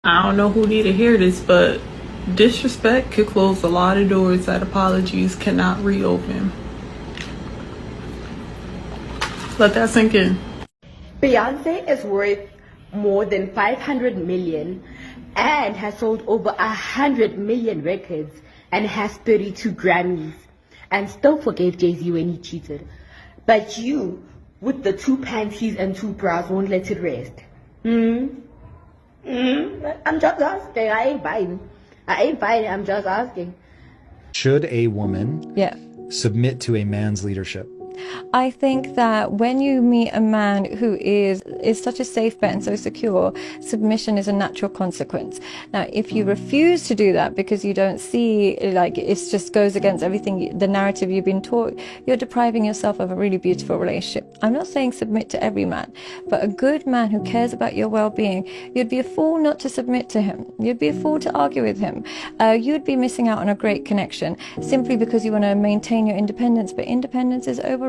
I don't know who need to hear this, but disrespect could close a lot of doors that apologies cannot reopen. Let that sink in. Beyonce is worth more than 500 million and has sold over 100 million records and has 32 Grammys and still forgave Jay-Z when he cheated. But you, with the 2 panties and 2 bras, won't let it rest. I'm just asking. I ain't fighting. I'm just asking. Should a woman submit to a man's leadership? I think that when you meet a man who is such a safe bet and so secure, submission is a natural consequence. Now, if you refuse to do that because you don't see, like, it just goes against everything, the narrative you've been taught, you're depriving yourself of a really beautiful relationship. I'm not saying submit to every man, but a good man who cares about your well-being, you'd be a fool not to submit to him. You'd be a fool to argue with him. You'd be missing out on a great connection simply because you want to maintain your independence, but independence is overrated.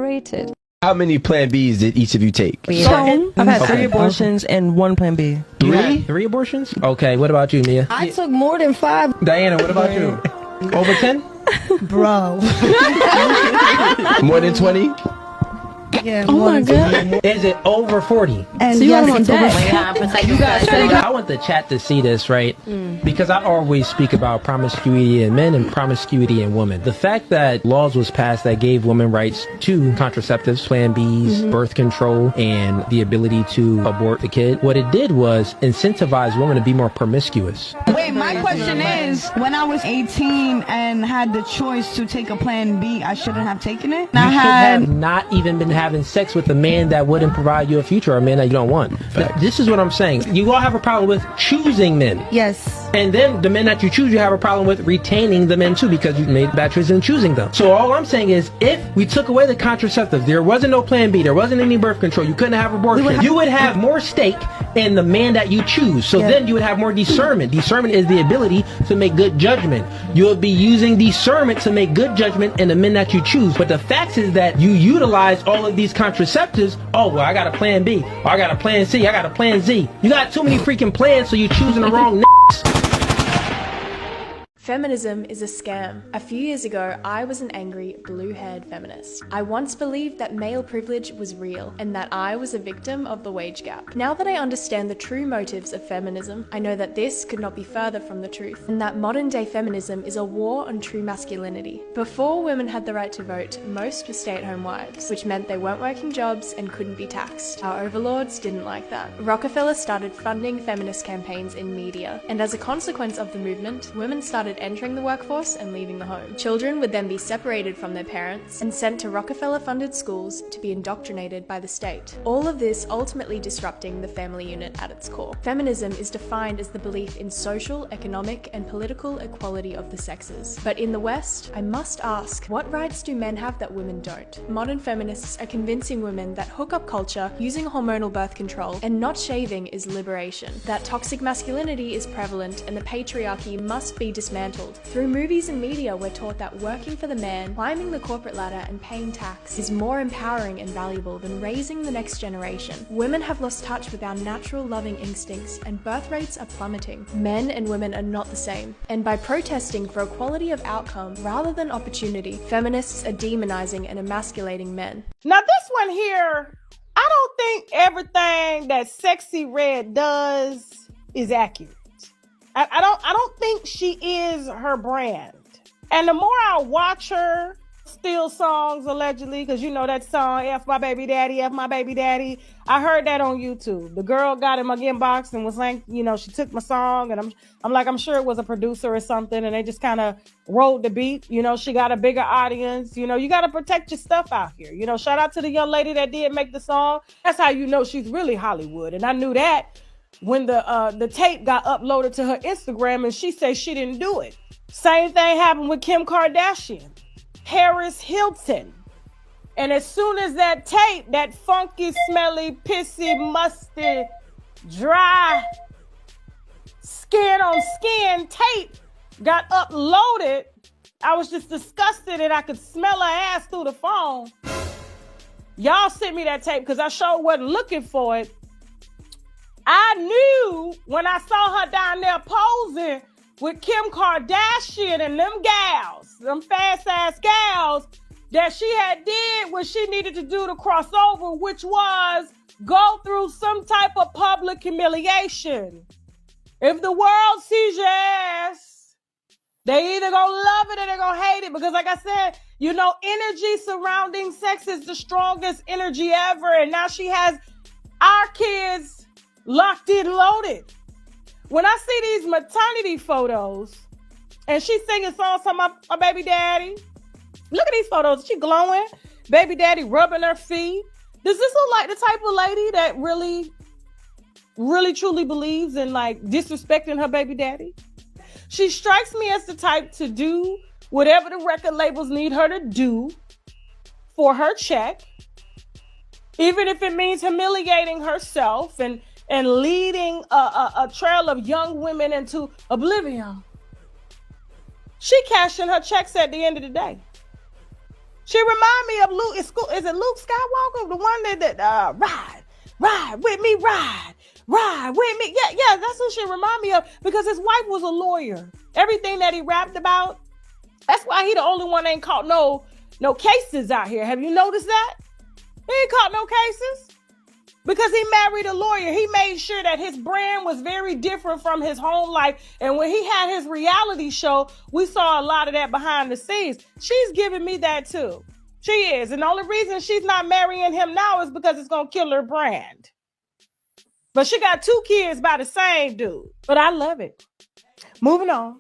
How many Plan Bs did each of you take? I've had 3 abortions and 1 Plan B. 3? 3 abortions? Okay, what about you, Mia? I took more than 5. Diana, what about you? Over 10? Bro. More than 20? Yeah. Oh my God. Is it over 40? And so you yes, on deck. I want the chat to see this, right? Because I always speak about promiscuity in men and promiscuity in women. The fact that laws was passed that gave women rights to contraceptives, Plan Bs, birth control, and the ability to abort the kid, what it did was incentivize women to be more promiscuous. Wait, my question is, when I was 18 and had the choice to take a Plan B, I shouldn't have taken it? You should have not even been having sex with a man that wouldn't provide you a future, or a man that you don't want. This is what I'm saying. You all have a problem with choosing men. Yes. And then the men that you choose, you have a problem with retaining the men too, because you made bad choices in choosing them. So all I'm saying is, if we took away the contraceptives, there wasn't no Plan B, there wasn't any birth control, you couldn't have abortion, you would have more stake in the man that you choose. So then you would have more discernment. Discernment is the ability to make good judgment. You would be using discernment to make good judgment in the men that you choose. But the fact is that you utilize all of these contraceptives. Oh, well, I got a Plan B, or I got a Plan C, I got a Plan Z. You got too many freaking plans, so you're choosing the wrong Feminism is a scam. A few years ago, I was an angry, blue-haired feminist. I once believed that male privilege was real and that I was a victim of the wage gap. Now that I understand the true motives of feminism, I know that this could not be further from the truth, and that modern-day feminism is a war on true masculinity. Before women had the right to vote, most were stay-at-home wives, which meant they weren't working jobs and couldn't be taxed. Our overlords didn't like that. Rockefeller started funding feminist campaigns in media, and as a consequence of the movement, women started entering the workforce and leaving the home. Children would then be separated from their parents and sent to Rockefeller-funded schools to be indoctrinated by the state. All of this ultimately disrupting the family unit at its core. Feminism is defined as the belief in social, economic, and political equality of the sexes. But in the West, I must ask, what rights do men have that women don't? Modern feminists are convincing women that hookup culture, using hormonal birth control, and not shaving is liberation. That toxic masculinity is prevalent and the patriarchy must be dismantled. Through movies and media, we're taught that working for the man, climbing the corporate ladder, and paying tax is more empowering and valuable than raising the next generation. Women have lost touch with our natural loving instincts, and birth rates are plummeting. Men and women are not the same. And by protesting for equality of outcome rather than opportunity, feminists are demonizing and emasculating men. Now this one here, I don't think everything that Sexy Red does is accurate. I don't think she is her brand. And the more I watch her steal songs, allegedly, because you know that song, F My Baby Daddy, F My Baby Daddy. I heard that on YouTube. The girl got in my inbox and was like, you know, she took my song, and I'm like, I'm sure it was a producer or something, and they just kind of rolled the beat. You know, she got a bigger audience. You know, you got to protect your stuff out here. You know, shout out to the young lady that did make the song. That's how you know she's really Hollywood. And I knew that when the tape got uploaded to her Instagram and she said she didn't do it. Same thing happened with Kim Kardashian, Paris Hilton. And as soon as that tape, that funky, smelly, pissy, musty, dry, skin on skin tape got uploaded, I was just disgusted and I could smell her ass through the phone. Y'all sent me that tape because I sure wasn't looking for it. I knew when I saw her down there posing with Kim Kardashian and them gals, them fast-ass gals, that she had did what she needed to do to cross over, which was go through some type of public humiliation. If the world sees your ass, they either gonna love it or they're gonna hate it. Because like I said, you know, energy surrounding sex is the strongest energy ever. And now she has our kids locked in, loaded. When I see these maternity photos and she's singing songs to my baby daddy, look at these photos. She glowing, baby daddy rubbing her feet. Does this look like the type of lady that really truly believes in like disrespecting her baby daddy? She strikes me as the type to do whatever the record labels need her to do for her check, even if it means humiliating herself and leading a trail of young women into oblivion. She cashing her checks at the end of the day. She remind me of Luke. Is it Luke Skywalker, the one that ride with me, ride with me? Yeah, that's who she remind me of, because his wife was a lawyer. Everything that he rapped about, that's why he the only one ain't caught no cases out here. Have you noticed that? He ain't caught no cases because he married a lawyer. He made sure that his brand was very different from his home life. And when he had his reality show, we saw a lot of that behind the scenes. She's giving me that too. She is. And the only reason she's not marrying him now is because it's going to kill her brand. But she got 2 kids by the same dude. But I love it. Moving on.